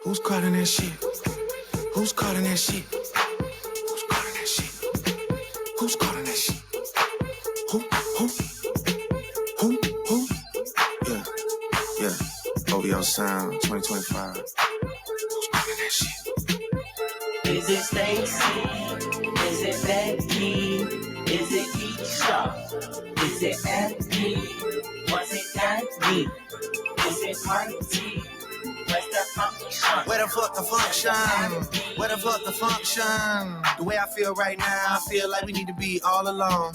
Who's calling that shit? Who's calling that shit? Who's calling that shit? Who's calling that shit? Who? Yeah, yeah. OVO Sound 2025. Who's calling that shit? Is it Stacy? Is it Becky? Is it Keisha? Is it Anthony? Was it Anthony? Is it Marty? Where's the function? Where the fuck the function? Where the fuck the function? The way I feel right now, I feel like we need to be all alone.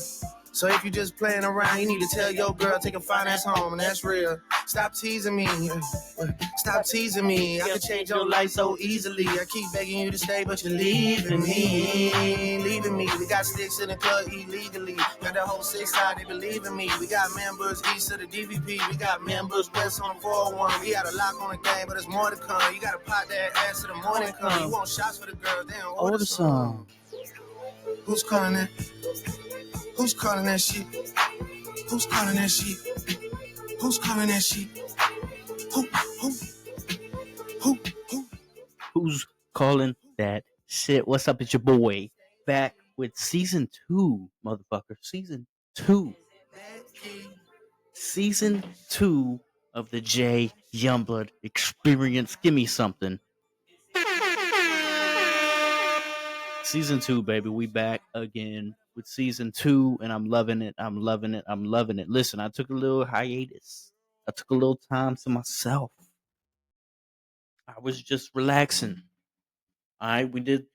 So if you just playing around, you need to tell your girl, take a fine ass home, and that's real. Stop teasing me. Stop teasing me. I can change your life so easily. I keep begging you to stay, but you're leaving me. Leaving me. We got sticks in the club illegally. Got the whole 6 side, they believe in me. We got members east of the DVP. We got members west on the 401. We got a lock on the game, but there's more to come. You gotta pop that ass to the morning come. You want shots for the girls, they don't order some. Who's calling that? Who's calling that shit? Who's calling that shit? Who's calling that shit? Who's calling that shit? What's up? It's your boy back with season 2, motherfucker. Season 2. Season 2 of the Jay Youngblood Experience. Give me something. Season 2, baby. We back again with season 2, and I'm loving it. I'm loving it. I'm loving it. Listen, I took a little hiatus. I took a little time to myself. I was just relaxing. All right, we did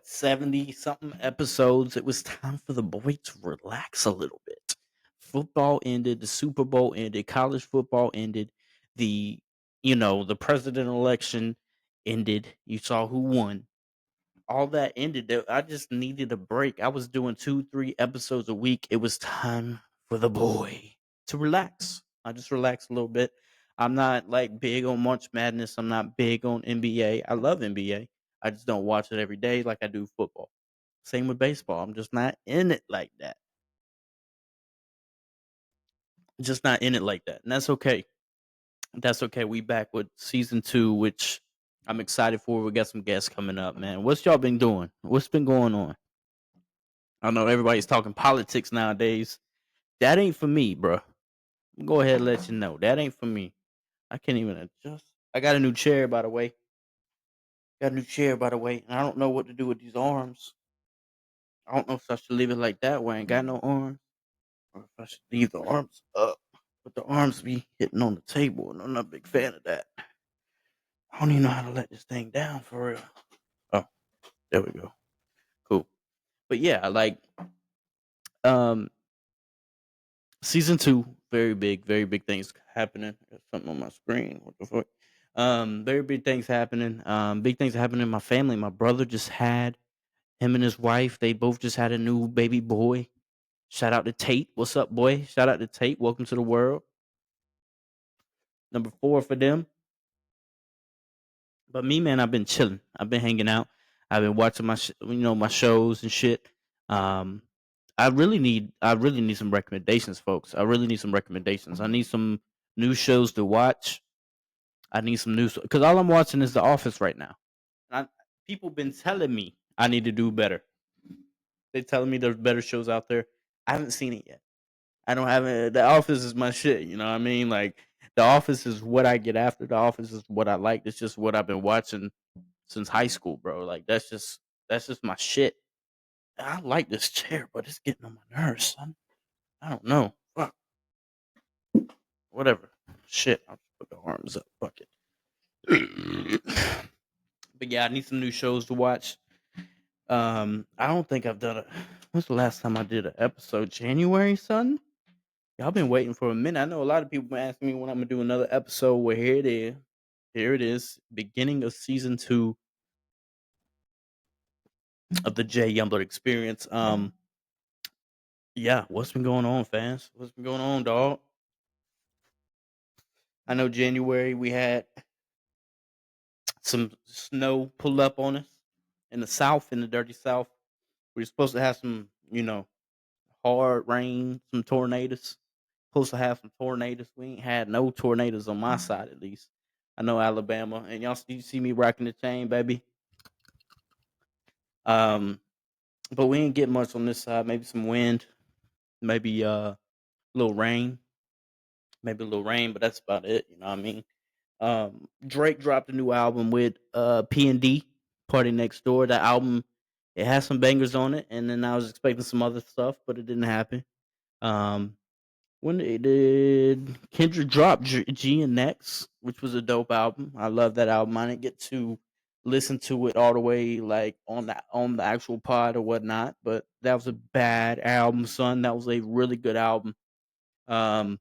70 something episodes. It was time for the boy to relax a little bit. Football ended, the Super Bowl ended, college football ended, the the president election ended. You saw who won. All that ended. I just needed a break. I was doing 2-3 episodes a week. It was time for the boy to relax. I just relaxed a little bit. I'm not like big on March Madness. I'm not big on NBA. I love NBA. I just don't watch it every day like I do football. Same with baseball. I'm just not in it like that. Just not in it like that. And that's okay. That's okay. We back with season 2, which I'm excited for. We got some guests coming up, man. What's y'all been doing? What's been going on? I know everybody's talking politics nowadays. That ain't for me, bro. Go ahead and let you know. That ain't for me. I can't even adjust. I got a new chair, by the way. And I don't know what to do with these arms. I don't know if I should leave it like that where I ain't got no arms, or if I should leave the arms up. But the arms be hitting on the table, and I'm not a big fan of that. I don't even know how to let this thing down for real. Oh, there we go. Cool. But yeah, um season 2, very big things happening. There's something on my screen. What the fuck? Very big things happening. Big things happening in my family. My brother just had him and his wife. They both just had a new baby boy. Shout out to Tate. What's up, boy? Shout out to Tate. Welcome to the world. Number 4 for them. But me, man, I've been chilling. I've been hanging out. I've been watching my shows and shit. Um, I really need some recommendations, folks. I really need some recommendations. I need some new shows to watch. I need some news because all I'm watching is The Office right now. People been telling me I need to do better. They're telling me there's better shows out there. I haven't seen it yet. I don't have it. The Office is my shit. You know what I mean? Like The Office is what I get after. The Office is what I like. It's just what I've been watching since high school, bro. Like that's just my shit. I like this chair, but it's getting on my nerves, son. I don't know. Fuck. Whatever. Shit. I'll just put the arms up. Fuck it. But yeah, I need some new shows to watch. I don't think I've done it. When's the last time I did an episode? January, son? Y'all been waiting for a minute. I know a lot of people been asking me when I'm gonna do another episode. Well, here it is. Here it is. Beginning of season 2 of the Jay Youngblood Experience. Yeah, what's been going on, fans? What's been going on, dog? I know January we had some snow pull up on us in the South, in the dirty South. We are supposed to have some, hard rain, some tornadoes. Supposed to have some tornadoes. We ain't had no tornadoes on my side, at least. I know Alabama, and y'all you see me rocking the chain, baby. Um, but we ain't get much on this side. Maybe some wind, maybe a little rain, maybe a little rain, but that's about it. You know what I mean? Drake dropped a new album with P&D, Party Next Door. That album, it has some bangers on it, and then I was expecting some other stuff, but it didn't happen. Um, when it did, Kendrick dropped G and Next, which was a dope album. I love that album. I didn't get to listen to it all the way, like on the actual pod or whatnot, but that was a bad album, son. That was a really good album. Um,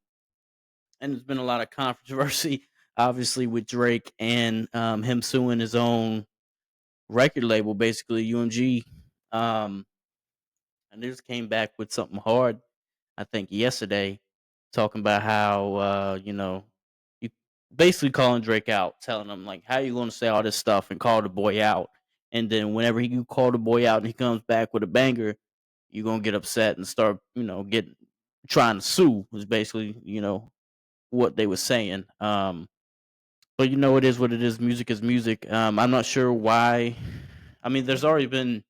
and there's been a lot of controversy, obviously, with Drake and him suing his own record label, basically UMG. Um, and they just came back with something hard, I think, yesterday, talking about how you basically calling Drake out, telling him like, how you going to say all this stuff and call the boy out, and then whenever you call the boy out and he comes back with a banger, you're gonna get upset and start, getting trying to sue. Was basically, what they were saying. But it is what it is. Music is music. I'm not sure why. I mean, there's already been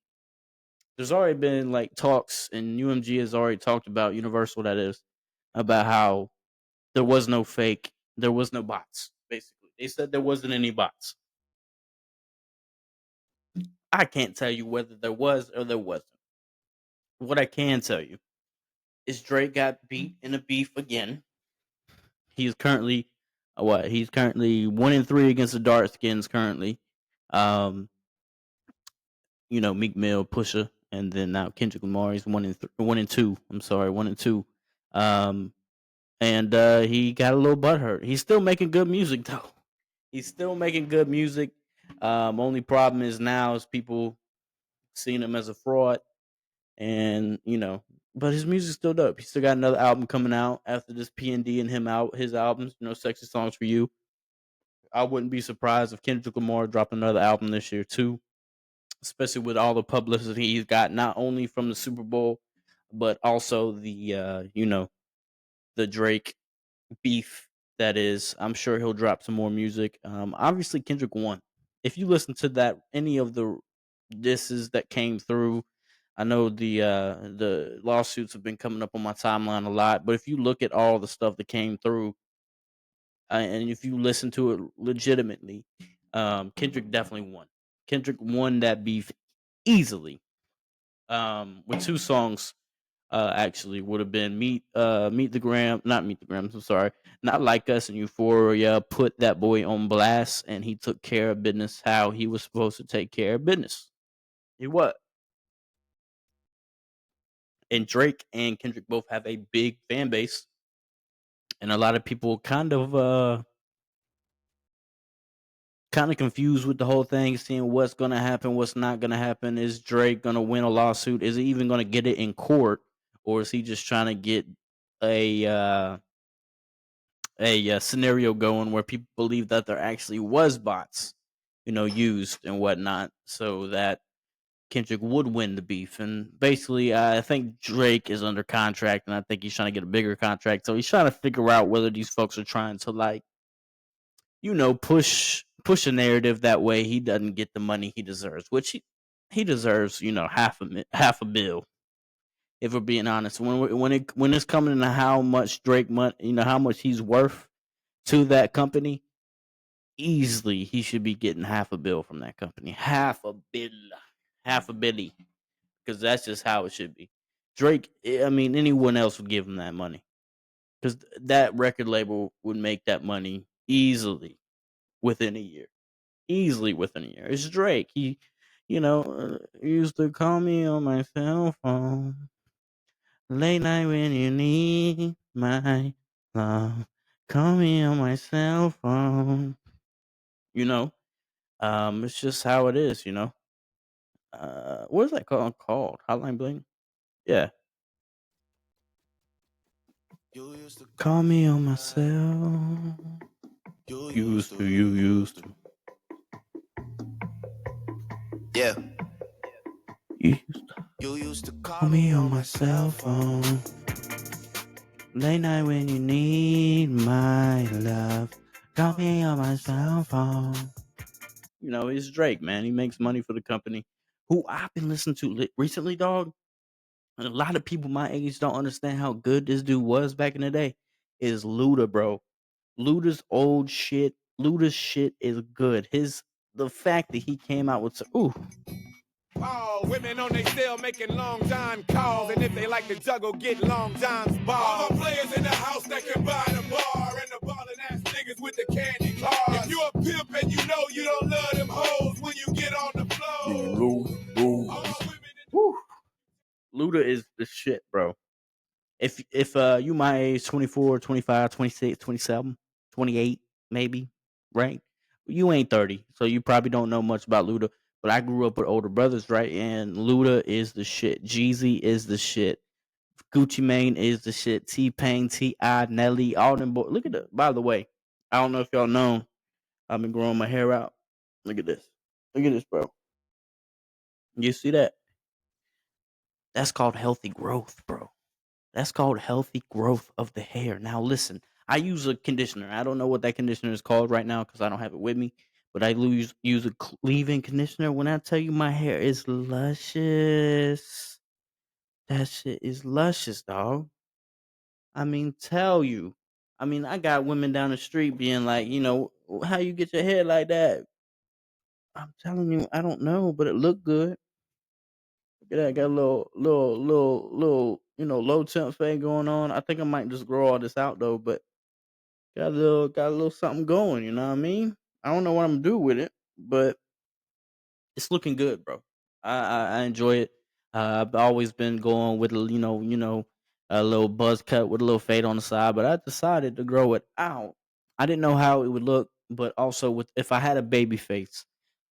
like talks, and UMG has already talked about Universal. That is about how there was no fake, there was no bots. Basically, they said there wasn't any bots. I can't tell you whether there was or there wasn't. What I can tell you is Drake got beat in a beef again. He's currently what? He's currently 1-3 against the dark skins currently. Um, Meek Mill, Pusha, and then now Kendrick Lamar. He's 1-2. I'm sorry, 1-2. Um, and he got a little butthurt. He's still making good music though. He's still making good music. Only problem is now is people seeing him as a fraud, and but his music's still dope. He still got another album coming out after this P&D and him out. His albums, "Sexy Songs for You." I wouldn't be surprised if Kendrick Lamar dropped another album this year too, especially with all the publicity he's got, not only from the Super Bowl, but also the the Drake beef. That is, I'm sure he'll drop some more music. Obviously Kendrick won. If you listen to that, any of the disses that came through, I know the lawsuits have been coming up on my timeline a lot, but if you look at all the stuff that came through, and if you listen to it legitimately, Kendrick definitely won. Kendrick won that beef easily. With two songs, actually would have been Meet the Gram, not Meet the Grams. I'm sorry, Not Like Us and Euphoria. Put that boy on blast, and he took care of business how he was supposed to take care of business. He what? And Drake and Kendrick both have a big fan base, and a lot of people kind of confused with the whole thing, seeing what's gonna happen, what's not gonna happen. Is Drake gonna win a lawsuit? Is he even gonna get it in court, or is he just trying to get a uh, a scenario going where people believe that there actually was bots, used and whatnot, so that Kendrick would win the beef? And basically, I think Drake is under contract, and I think he's trying to get a bigger contract. So he's trying to figure out whether these folks are trying to like push a narrative that way he doesn't get the money he deserves, which he deserves, half a bill. If we're being honest, when it's coming to how much Drake money, how much he's worth to that company, easily he should be getting half a bill from that company, half a billy, because that's just how it should be. Drake, I mean, anyone else would give him that money because that record label would make that money easily within a year. Easily within a year. It's Drake. He, used to call me on my cell phone late night when you need my love. Call me on my cell phone. You know, it's just how it is. What is that called? Hotline Bling. Yeah. You used to Call me on my cell. you Used to. Yeah. You You used to call me on my cell phone. Late night when you need my love. Call me on my cell phone. You know, it's Drake, man. He makes money for the company. Who I've been listening to recently, dog. And a lot of people my age don't understand how good this dude was back in the day. Is Luda, bro. Luda's old shit. Luda's shit is good. The fact that he came out with Women on they cell making long John calls, and if they like to juggle, get long John's ball. All the players in the house that can buy the bar, and the ballin' ass niggas with the candy cars. If you a pimp and you know you don't love them hoes when you get on the floor. Woo. Luda is the shit, bro. If you my age, 24, 25, 26, 27, 28, maybe, right? You ain't 30, so you probably don't know much about Luda. But I grew up with older brothers, right? And Luda is the shit. Jeezy is the shit. Gucci Mane is the shit. T Pain, T.I., Nelly, all them boys. Look at that. By the way, I don't know if y'all know, I've been growing my hair out. Look at this. Look at this, bro. You see that? That's called healthy growth, bro. That's called healthy growth of the hair. Now, listen, I use a conditioner. I don't know what that conditioner is called right now because I don't have it with me. But I use a leave-in conditioner. When I tell you my hair is luscious, that shit is luscious, dog. I mean, tell you. I mean, I got women down the street being like, how you get your hair like that? I'm telling you, I don't know, but it looked good. Look at that, got a little, low temp fade going on. I think I might just grow all this out though, but got a little something going. You know what I mean? I don't know what I'm gonna do with it, but it's looking good, bro. I enjoy it. I've always been going with a little buzz cut with a little fade on the side, but I decided to grow it out. I didn't know how it would look, but also with if I had a baby face,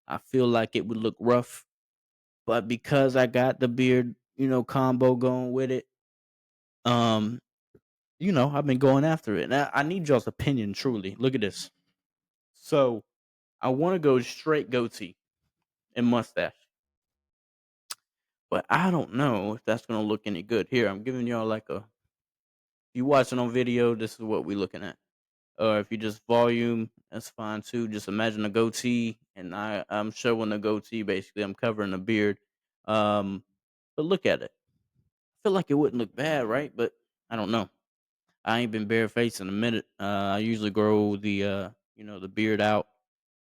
I feel like it would look rough. But because I got the beard, combo going with it, um, I've been going after it. Now I need y'all's opinion. Truly, look at this. So I want to go straight goatee and mustache. But I don't know if that's gonna look any good. Here, I'm giving y'all like a. If you watching on video, this is what we looking at. Or if you just volume, that's fine too. Just imagine a goatee, and I'm showing the goatee. Basically, I'm covering the beard. Um, but look at it. I feel like it wouldn't look bad, right? But I don't know. I ain't been barefaced in a minute. I usually grow the beard out,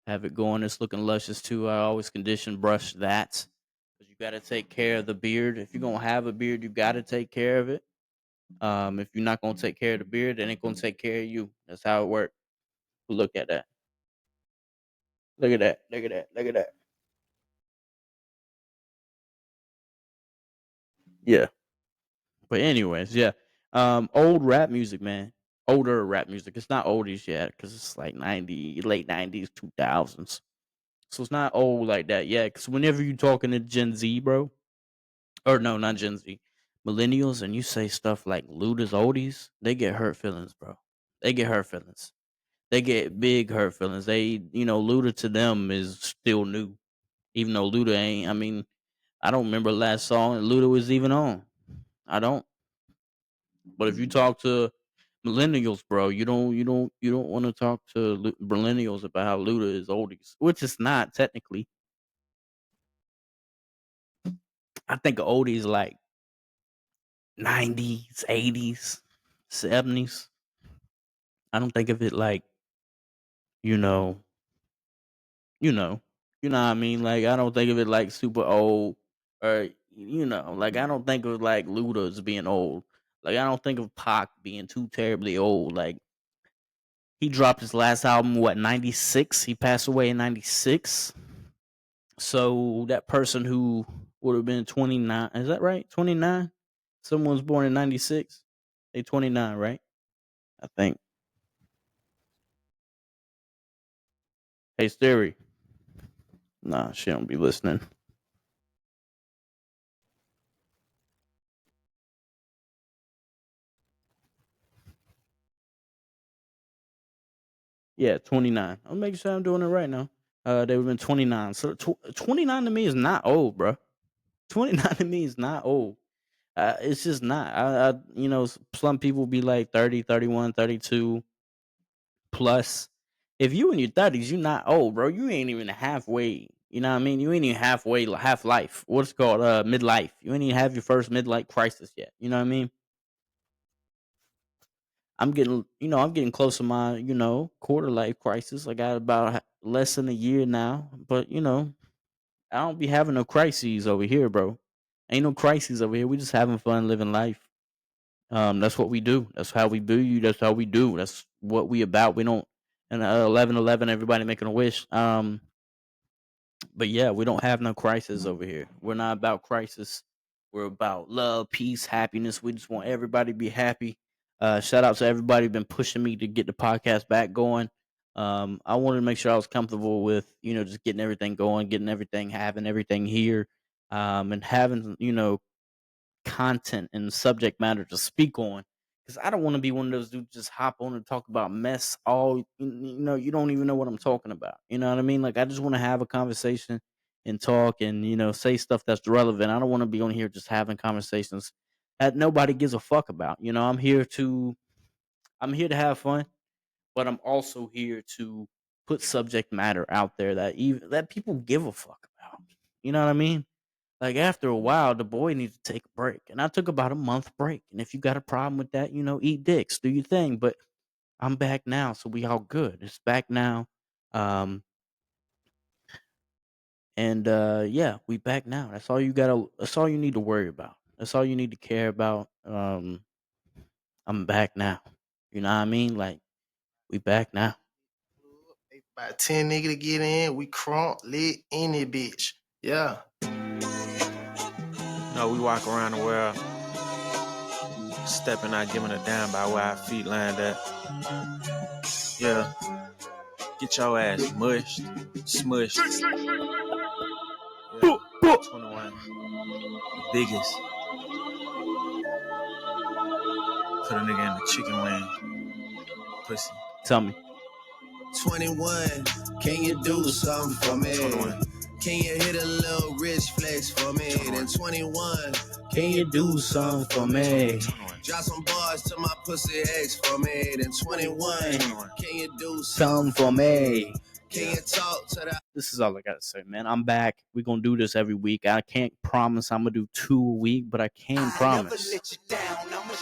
have it going. It's looking luscious too. I always condition brush that because you got to take care of the beard. If you're gonna have a beard, you got to take care of it. If you're not gonna take care of the beard, then it gonna take care of you. That's how it works. Look at that. Look at that. Look at that. Look at that. Yeah. But anyways, yeah. Old rap music, man. Older rap music. It's not oldies yet because it's like late 90s, 2000s. So it's not old like that yet. Because whenever you talking to Gen Z, bro, or no, not Gen Z, millennials, and you say stuff like Luda's oldies, they get hurt feelings, bro. They get hurt feelings. They get big hurt feelings. Luda to them is still new, even though Luda ain't. I mean, I don't remember the last song that Luda was even on. I don't. But if you talk to millennials, bro, you don't want to talk to millennials about how Luda is oldies, which is not technically. I think of oldies like 90s, 80s, 70s. I don't think of it like, you know, you know, what I mean? Like I don't think of it like super old or like I don't think of like Luda as being old. Like I don't think of Pac being too terribly old. Like he dropped his last album, what, 96? He passed away in 96. So that person who would have been 29, is that right? 29? Someone was born in 96. They 29, right? I think. Hey, Siri. Nah, she don't be listening. Yeah, 29. I'm making sure I'm doing it right now. They would have been 29. So 29 to me is not old, bro. 29 to me is not old. It's just not. Some people be like 30, 31, 32 plus. if you in your 30s, you not old, bro. You ain't even halfway. You know what I mean? You ain't even halfway, half life. What's it called midlife. You ain't even have your first midlife crisis yet. You know what I mean? I'm getting close to my, quarter life crisis. I got about less than a year now, but I don't be having no crises over here, bro. Ain't no crises over here. We just having fun living life. That's what we do. That's how we do you. That's how we do. That's what we about. We don't. And 11:11, everybody making a wish. But yeah, we don't have no crisis over here. We're not about crisis. We're about love, peace, happiness. We just want everybody to be happy. Shout out to everybody who been pushing me to get the podcast back going. I wanted to make sure I was comfortable with, just getting everything going, getting everything, having everything here, and having, content and subject matter to speak on. Because I don't want to be one of those dudes just hop on and talk about mess all, you don't even know what I'm talking about. You know what I mean? Like, I just want to have a conversation and talk and, say stuff that's relevant. I don't want to be on here just having conversations that nobody gives a fuck about. I'm here to have fun, but I'm also here to put subject matter out there that people give a fuck about. You know what I mean? Like, after a while, the boy needs to take a break, and I took about a month break. And if you got a problem with that, eat dicks, do your thing. But I'm back now, so we all good. It's back now, um, and yeah, we back now. That's all you gotta. That's all you need to worry about. That's all you need to care about. I'm back now. You know what I mean? Like, we back now. About 10 nigga to get in, we crunk lit in it, bitch. Yeah. No, we walk around the world, stepping out, giving a damn by where our feet land at. Yeah. Get your ass mushed, smushed. Yeah. 21. The biggest. Put a nigga in the chicken wing. Pussy. Tell me. 21, can you do something for me? 21. Can you hit a little rich flex for me? 21. Then 21, can you do something for me? 21. Drop some bars to my pussy ex for me. Then 21, can you do something for me? Can you talk to that? This is all I gotta say, man. I'm back. We're gonna do this every week. I can't promise I'm gonna do 2 a week, but I can promise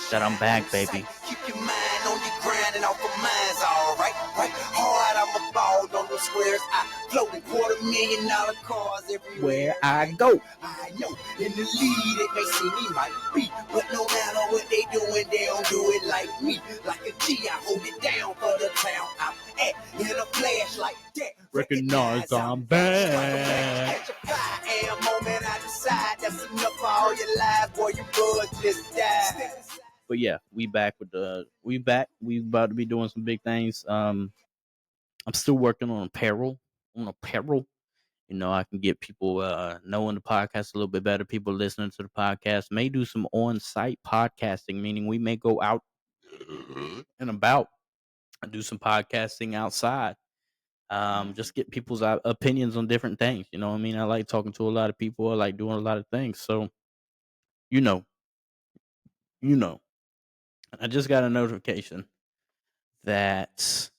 that I'm back, baby. Keep your mind on your grind and off of mine's all right. Right hard, I'm a ball on the squares. I float in $250,000 cars everywhere Where I go. I know in the lead it may see me might be, but no matter what they doing, they don't do it like me. Like a G, I hold it down for the town I'm at. In a flash like that. Recognize I'm back. At your 5 a.m. moment, I decide that's enough for all your lives, boy. You bug just died. But yeah, we back. We about to be doing some big things. I'm still working on apparel. I can get people knowing the podcast a little bit better. People listening to the podcast may do some on-site podcasting, meaning we may go out and about and do some podcasting outside. Just get people's opinions on different things. You know what I mean? I like talking to a lot of people. I like doing a lot of things. So, you know, you know. I just got a notification that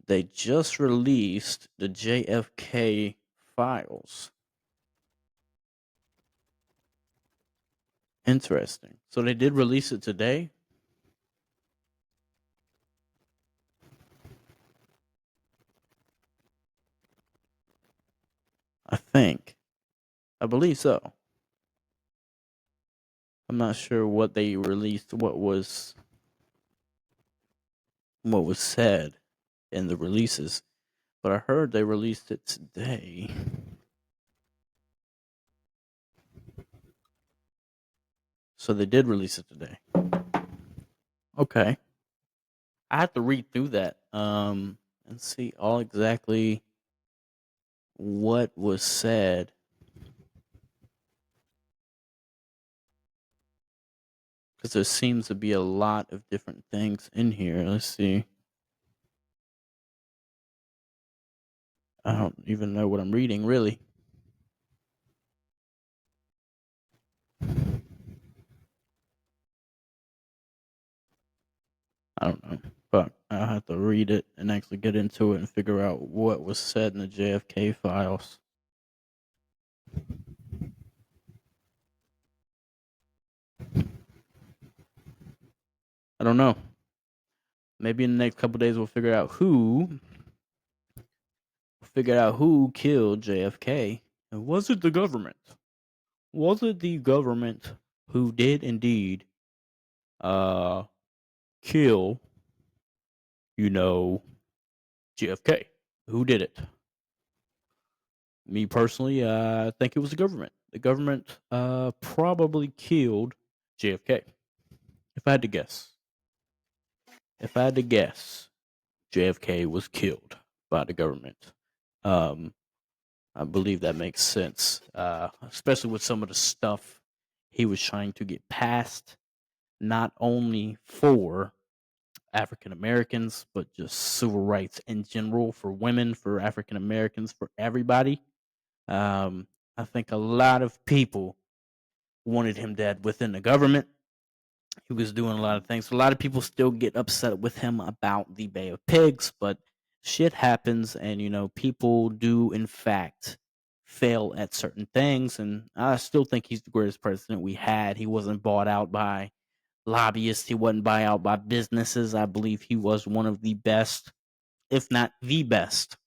they just released the JFK files. Interesting. So they did release it today. I believe so. I'm not sure what they released, what was said in the releases, but I heard they released it today. So they did release it today. Okay. I have to read through that and see all exactly what was said. Because there seems to be a lot of different things in here. Let's see. I don't even know what I'm reading, really. I don't know. Fuck. I'll have to read it and actually get into it and figure out what was said in the JFK files. I don't know. Maybe in the next couple days we'll figure out who killed JFK. And was it the government? Was it the government who did indeed uh kill, you know, JFK? Who did it? Me personally, I think it was the government. The government probably killed JFK. If I had to guess. If I had to guess, JFK was killed by the government. Um, I believe that makes sense, especially with some of the stuff he was trying to get passed, not only for African Americans, but just civil rights in general for women, for African Americans, for everybody. I think a lot of people wanted him dead within the government. He was doing a lot of things. A lot of people still get upset with him about the Bay of Pigs, but shit happens, and people do in fact fail at certain things. And I still think he's the greatest president we had. He wasn't bought out by lobbyists. He wasn't bought out by businesses. I believe he was one of the best, if not the best,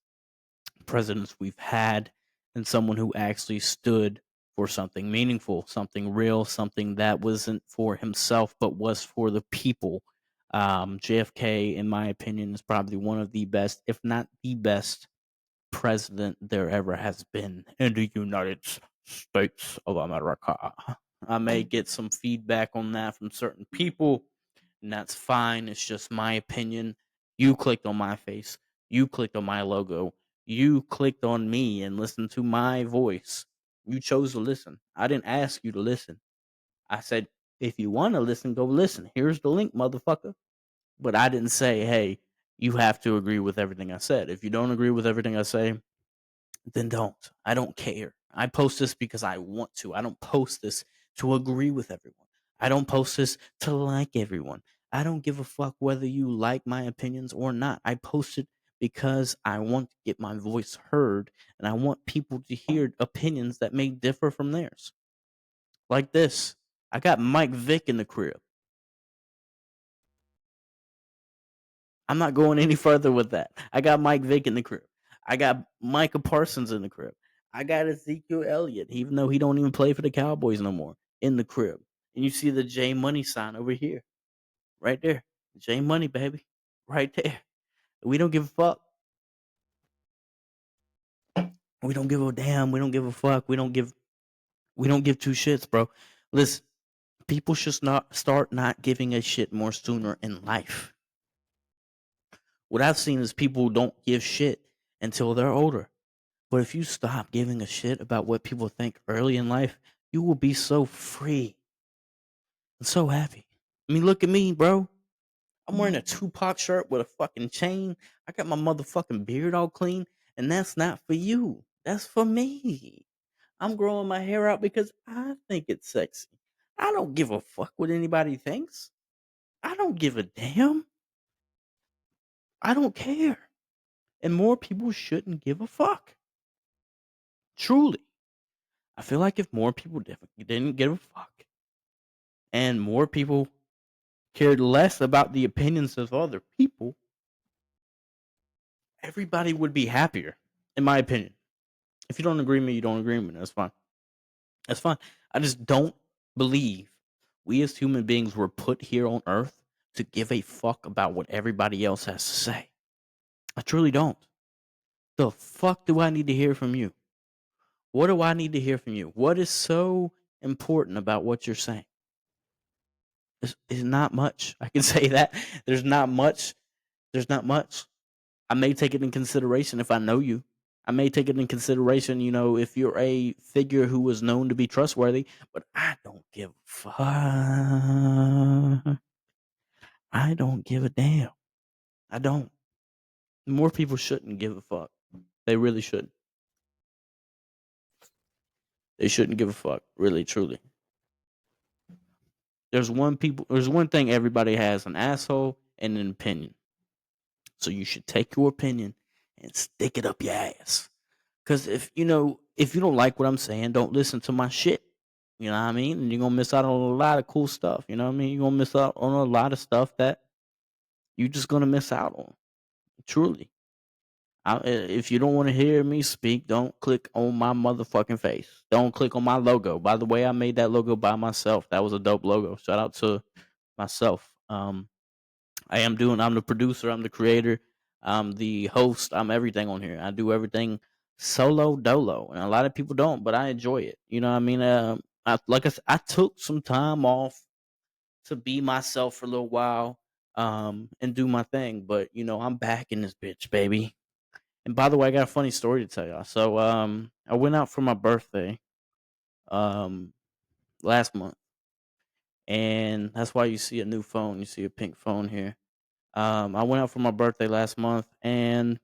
presidents we've had, and someone who actually stood for something meaningful, something real, something that wasn't for himself but was for the people. JFK, in my opinion, is probably one of the best, if not the best, president there ever has been in the United States of America. I may get some feedback on that from certain people, and that's fine. It's just my opinion. You clicked on my face, you clicked on my logo, you clicked on me and listened to my voice. You chose to listen. I didn't ask you to listen. I said, if you want to listen, go listen. Here's the link, motherfucker. But I didn't say, hey, you have to agree with everything I said. If you don't agree with everything I say, then don't. I don't care. I post this because I want to. I don't post this to agree with everyone. I don't post this to like everyone. I don't give a fuck whether you like my opinions or not. I post it because I want to get my voice heard, and I want people to hear opinions that may differ from theirs. Like this. I got Mike Vick in the crib. I'm not going any further with that. I got Mike Vick in the crib. I got Micah Parsons in the crib. I got Ezekiel Elliott, even though he don't even play for the Cowboys no more, in the crib. And you see the J Money sign over here, right there. J Money, baby, right there. We don't give a fuck. We don't give a damn. We don't give a fuck. We don't give. We don't give two shits, bro. Listen, people should not start not giving a shit more sooner in life. What I've seen is people don't give shit until they're older. But if you stop giving a shit about what people think early in life, you will be so free and so happy. I mean, look at me, bro. I'm wearing a Tupac shirt with a fucking chain. I got my motherfucking beard all clean, and that's not for you. That's for me. I'm growing my hair out because I think it's sexy. I don't give a fuck what anybody thinks. I don't give a damn. I don't care. And more people shouldn't give a fuck. Truly. I feel like if more people didn't give a fuck and more people cared less about the opinions of other people, everybody would be happier, in my opinion. If you don't agree with me, you don't agree with me. That's fine. That's fine. I just don't believe we as human beings were put here on earth to give a fuck about what everybody else has to say. I truly don't. The fuck do I need to hear from you? What do I need to hear from you? What is so important about what you're saying? It's not much. I can say that. There's not much. There's not much. I may take it in consideration if I know you. I may take it in consideration, if you're a figure who is known to be trustworthy, but I don't give a fuck. I don't give a damn. I don't. More people shouldn't give a fuck. They really shouldn't. They shouldn't give a fuck. Really, truly. There's one thing everybody has: an asshole and an opinion. So you should take your opinion and stick it up your ass. Cause if you don't like what I'm saying, don't listen to my shit. You know what I mean? And you're gonna miss out on a lot of cool stuff. You know what I mean? You're gonna miss out on a lot of stuff that you're just gonna miss out on. Truly. If you don't want to hear me speak, don't click on my motherfucking face. Don't click on my logo. By the way, I made that logo by myself. That was a dope logo. Shout out to myself. I'm the producer, I'm the creator, I'm the host, I'm everything on here. I do everything solo dolo. And a lot of people don't, but I enjoy it. You know what I mean? I took some time off to be myself for a little while, and do my thing. But I'm back in this bitch, baby. And by the way, I got a funny story to tell y'all. So I went out for my birthday um last month, and that's why you see a new phone. You see a pink phone here. I went out for my birthday last month, and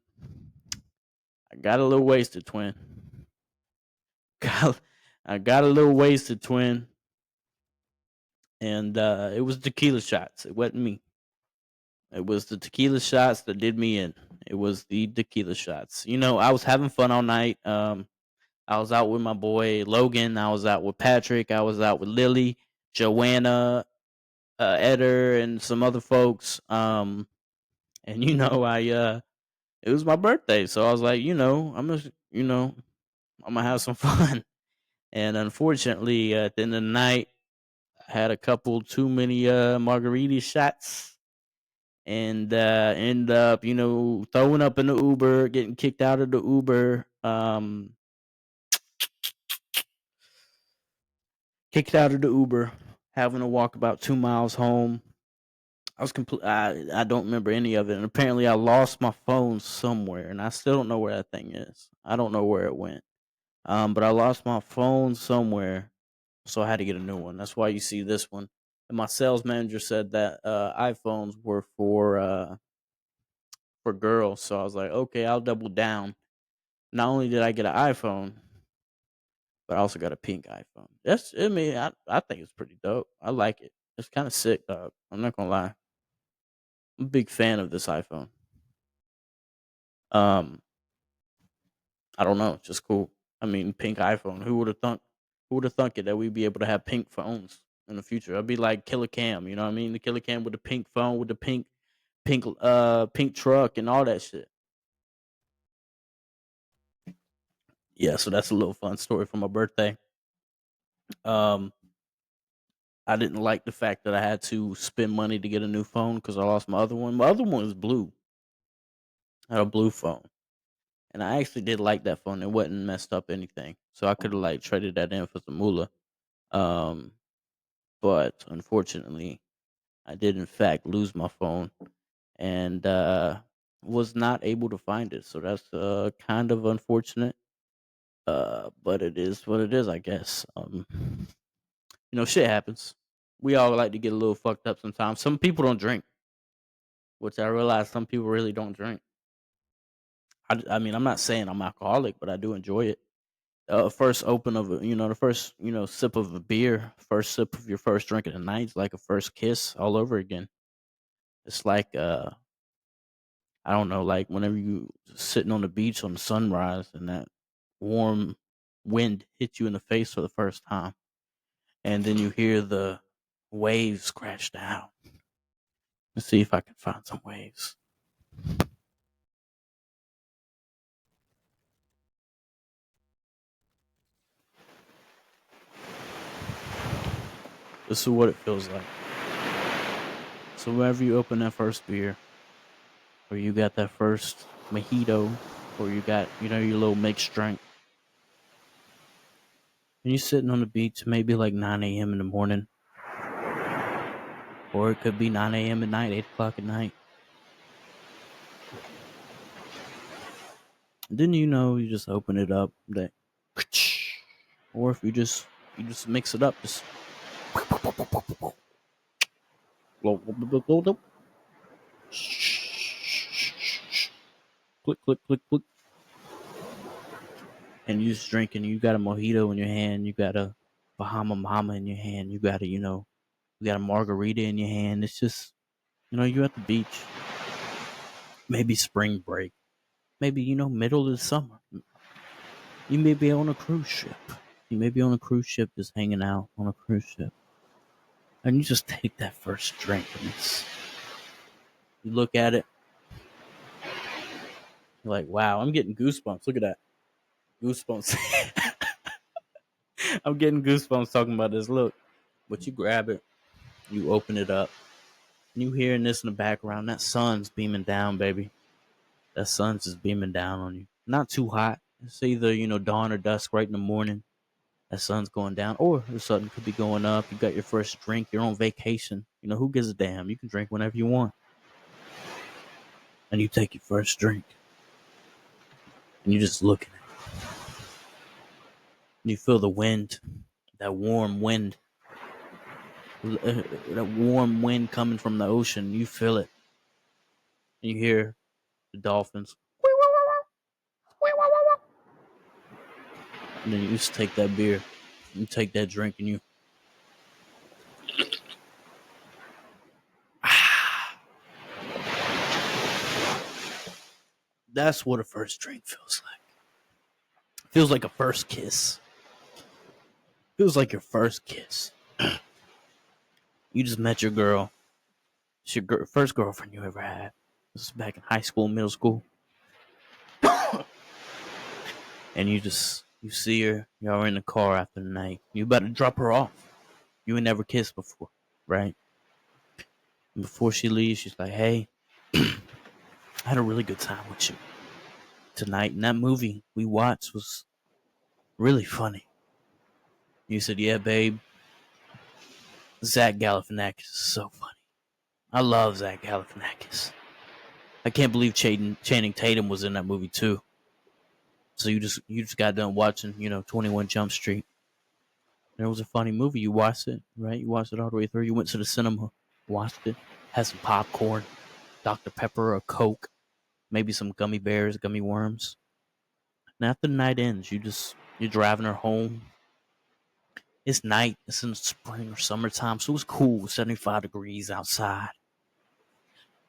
I got a little wasted, twin. Got, I got a little wasted, twin, and it was tequila shots. It wasn't me. It was the tequila shots that did me in. It was the tequila shots. I was having fun all night. I was out with my boy Logan. I was out with Patrick. I was out with Lily, Joanna, Eder, and some other folks. And it was my birthday, so I was like, I'm gonna have some fun. And unfortunately, at the end of the night, I had a couple too many margarita shots, and end up, throwing up in the Uber, getting kicked out of the Uber, having to walk about 2 miles home. I was complete. I don't remember any of it, and apparently, I lost my phone somewhere, and I still don't know where that thing is. I don't know where it went. But I lost my phone somewhere, so I had to get a new one. That's why you see this one. And my sales manager said that iPhones were for girls, so I was like, okay, I'll double down. Not only did I get an iPhone, but I also got a pink iPhone. I mean, I think it's pretty dope. I like it. It's kind of sick, dog. I'm not gonna lie. I'm a big fan of this iPhone. Um, I don't know, it's just cool. I mean, pink iPhone. Who would have thunk? Who would have thunk it that we'd be able to have pink phones in the future? I'd be like Killer Cam, you know what I mean? The Killer Cam with the pink phone, with the pink truck and all that shit. Yeah, so that's a little fun story from my birthday. Um, I didn't like the fact that I had to spend money to get a new phone because I lost my other one. My other one was blue. I had a blue phone. And I actually did like that phone. It wasn't messed up anything. So I could have like traded that in for some moolah. Um, but unfortunately, I did in fact lose my phone, and was not able to find it. So that's kind of unfortunate. But it is what it is, I guess. Shit happens. We all like to get a little fucked up sometimes. Some people don't drink, which I realize some people really don't drink. I mean, I'm not saying I'm alcoholic, but I do enjoy it. First open of the first sip of a beer, first sip of your first drink of the night is like a first kiss all over again. It's like I don't know, like whenever you sitting on the beach on the sunrise and that warm wind hit you in the face for the first time, and then you hear the waves crash down. Let's see if I can find some waves. This is what it feels like. So whenever you open that first beer, or you got that first mojito, or you got your little mixed drink, and you're sitting on the beach, maybe like 9 a.m. in the morning, or it could be 9 a.m. at night, 8 o'clock at night. Then you just open it up, that, or if you just mix it up, just click, click, click, click, and you just drinking. You got a mojito in your hand, you got a Bahama Mama in your hand, you got a margarita in your hand. It's just you're at the beach. maybe spring break, maybe, middle of the summer. You may be on a cruise ship. You may be on a cruise ship just hanging out on a cruise ship. And you just take that first drink and you look at it. You're like, wow, I'm getting goosebumps. Look at that. Goosebumps. I'm getting goosebumps talking about this. Look. But you grab it. You open it up. And you hearing this in the background. That sun's beaming down, baby. That sun's just beaming down on you. Not too hot. It's either, dawn or dusk right in the morning. That sun's going down. Or the sun could be going up. You got your first drink. You're on vacation. Who gives a damn? You can drink whenever you want. And you take your first drink. And you're just looking at it. And you feel the wind. That warm wind. That warm wind coming from the ocean. You feel it. And you hear the dolphins. And then you just take that beer. You take that drink and you. That's what a first drink feels like. Feels like a first kiss. Feels like your first kiss. You just met your girl. It's your first girlfriend you ever had. This is back in high school, middle school. And you see her. Y'all are in the car after the night. You about to drop her off. You ain't never kissed before, right? And before she leaves, she's like, hey, I had a really good time with you tonight. And that movie we watched was really funny. You said, yeah, babe. Zach Galifianakis is so funny. I love Zach Galifianakis. I can't believe Channing Tatum was in that movie too. So you just got done watching, 21 Jump Street. And it was a funny movie. You watched it, right? You watched it all the way through. You went to the cinema, watched it, had some popcorn, Dr. Pepper, a Coke, maybe some gummy bears, gummy worms. And after the night ends, you're driving her home. It's night. It's in the spring or summertime, so it's cool. 75 degrees outside.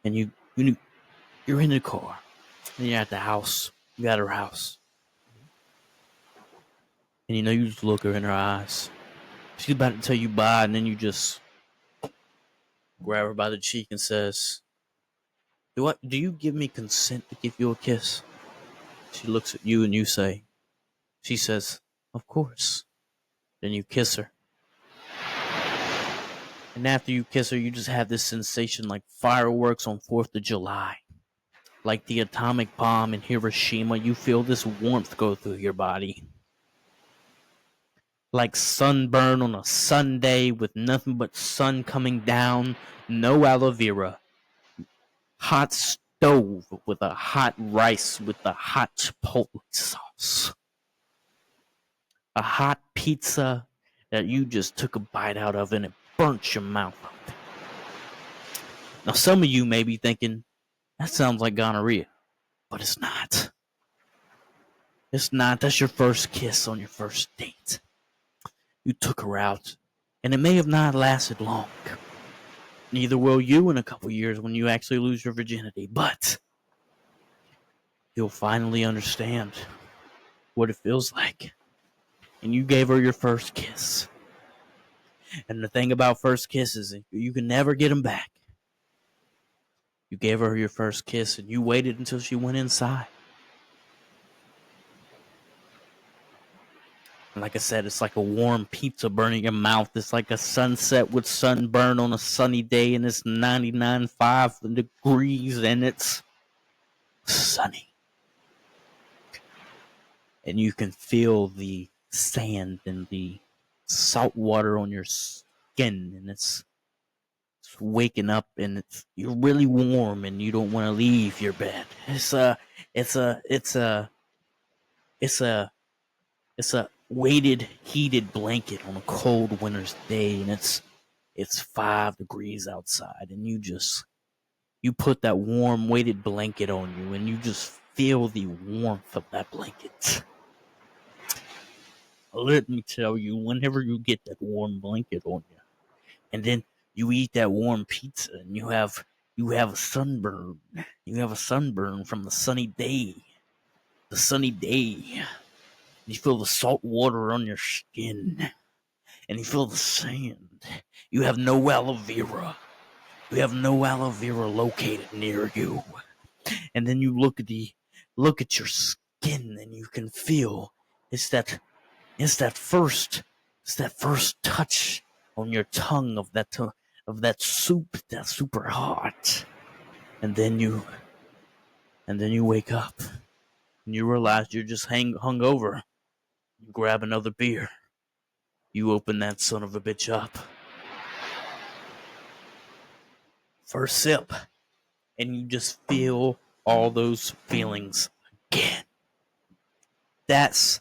And you're in the car. And you're at the house. You're at her house. And you just look her in her eyes. She's about to tell you bye, and then you just grab her by the cheek and says, Do you give me consent to give you a kiss? She looks at you and she says, of course. Then you kiss her. And after you kiss her, you just have this sensation like fireworks on 4th of July. Like the atomic bomb in Hiroshima, you feel this warmth go through your body. Like sunburn on a Sunday with nothing but sun coming down, no aloe vera. Hot stove with a hot rice with a hot chipotle sauce. A hot pizza that you just took a bite out of and it burnt your mouth up. Now, some of you may be thinking, that sounds like gonorrhea. But it's not. It's not. That's your first kiss on your first date. You took her out, and it may have not lasted long. Neither will you in a couple years when you actually lose your virginity. But you'll finally understand what it feels like. And you gave her your first kiss. And the thing about first kisses, you can never get them back. You gave her your first kiss, and you waited until she went inside. And like I said, it's like a warm pizza burning your mouth. It's like a sunset with sunburn on a sunny day, and it's 99.5 degrees, and it's sunny. And you can feel the sand and the salt water on your skin, and it's waking up, and you're really warm, and you don't want to leave your bed. It's a weighted, heated blanket on a cold winter's day, and it's 5 degrees outside, and you put that warm weighted blanket on you, and you just feel the warmth of that blanket. Let me tell you, whenever you get that warm blanket on you, and then you eat that warm pizza, and you have You have a sunburn. You have a sunburn from the sunny day. The sunny day. You feel the salt water on your skin. And you feel the sand. You have no aloe vera. You have no aloe vera located near you. And then you look at your skin and you can feel it's that first touch on your tongue of that soup that's super hot. And then you wake up and you realize you're just hung over. You grab another beer. You open that son of a bitch up. First sip. And you just feel all those feelings again. That's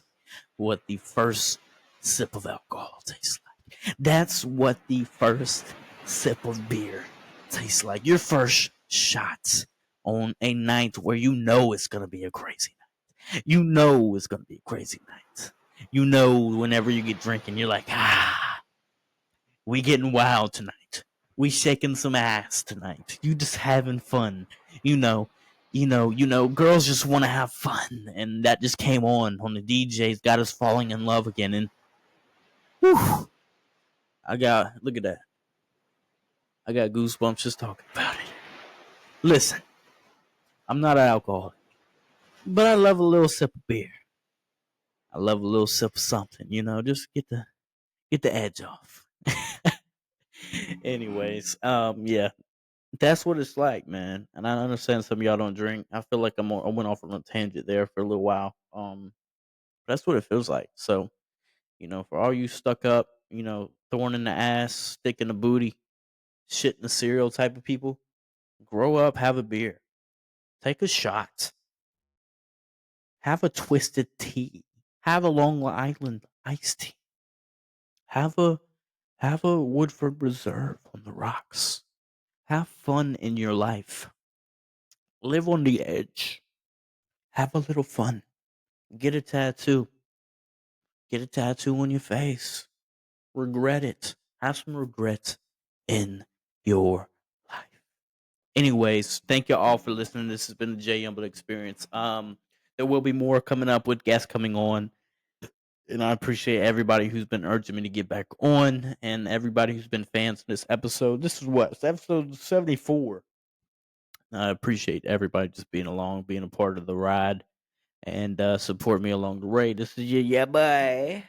what the first sip of alcohol tastes like. That's what the first sip of beer tastes like. Your first shots on a night where you know it's going to be a crazy night. You know it's going to be a crazy night. You know whenever you get drinking, you're like, we getting wild tonight. We shaking some ass tonight. You just having fun. You know, girls just want to have fun. And that just came on the DJs, got us falling in love again. And whew, look at that. I got goosebumps just talking about it. Listen, I'm not an alcoholic, but I love a little sip of beer. I love a little sip of something, just get the edge off. Anyways, yeah, that's what it's like, man. And I understand some of y'all don't drink. I feel like I went off on a tangent there for a little while. That's what it feels like. So, for all you stuck up, thorn in the ass, stick in the booty, shit in the cereal type of people, grow up, have a beer, take a shot, have a twisted tea, have a Long Island iced tea, have a Woodford Reserve on the rocks. Have fun in your life. Live on the edge. Have a little fun. Get a tattoo. Get a tattoo on your face. Regret it. Have some regret in your life. Anyways, thank you all for listening. This has been the Jay Youngblood Experience. There will be more coming up with guests coming on. And I appreciate everybody who's been urging me to get back on and everybody who's been fans of this episode. This is what? It's episode 74. I appreciate everybody just being along, being a part of the ride, and support me along the way. This is your yeah boy.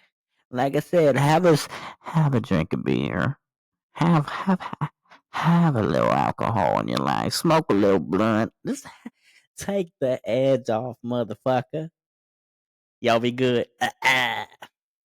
Like I said, have a drink of beer, have a little alcohol in your life, smoke a little blunt. Just take the edge off, motherfucker. Y'all be good.